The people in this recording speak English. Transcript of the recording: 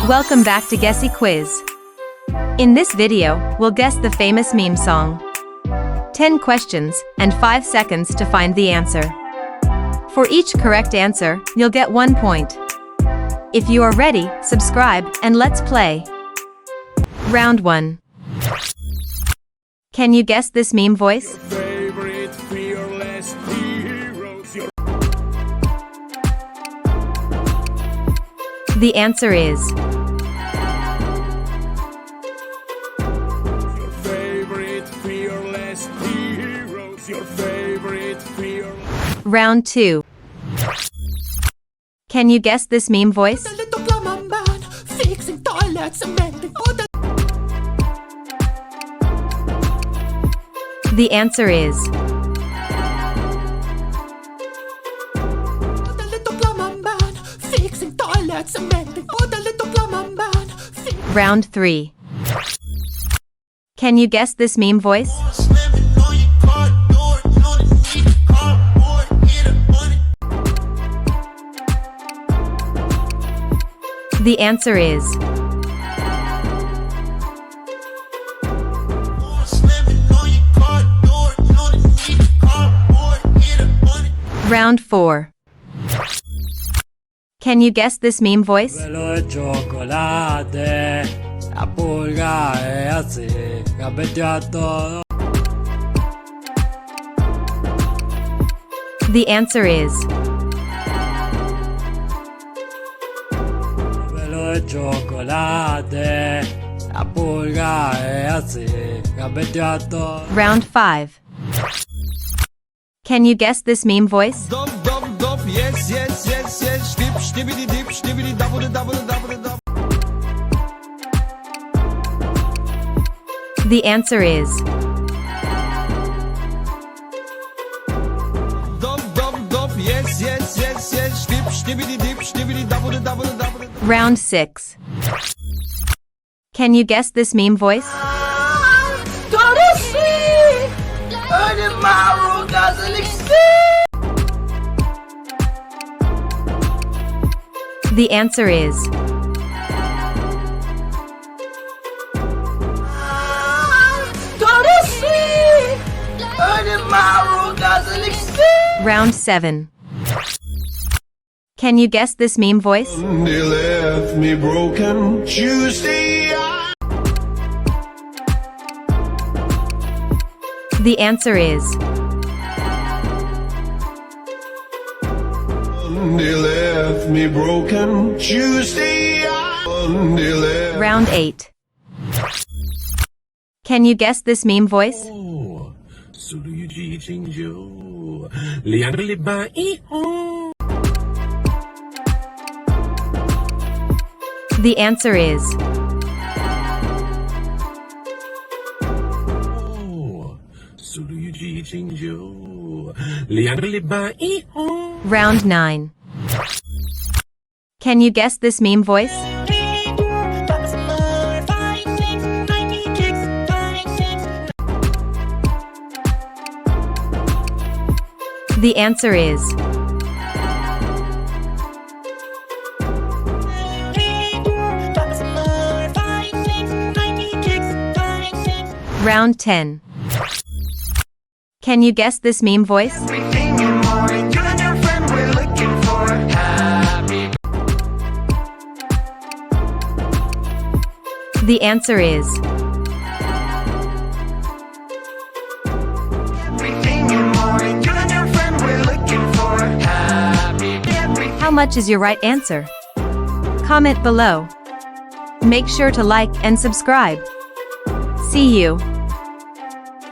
Welcome back to Guessy Quiz. In this video, we'll guess the famous meme song. 10 questions, and 5 seconds to find the answer. For each correct answer, you'll get 1 point. If you are ready, subscribe, and let's play. Round 1. Can you guess this meme voice? The answer is Round 2. Can you guess this meme voice? The answer is Round 3. Can you guess this meme voice? The answer is Round 4. Can you guess this meme voice? The answer is Round 5. Can you guess this meme voice? Yes, yes, yes, yes, skibidi dip, skibidi double. The answer is yes, yes, yes, yes, skibidi dip, skibidi double. Round 6. Can you guess this meme voice? The answer is Round 7. Can you guess this meme voice? They left me broken Tuesday. The answer is They left me broken Tuesday. Round 8. Can you guess this meme voice? The answer is Round 9. Can you guess this meme voice? The answer is Round 10. Can you guess this meme voice? The answer is How much is your right answer? Comment below. Make sure to like and subscribe. See you.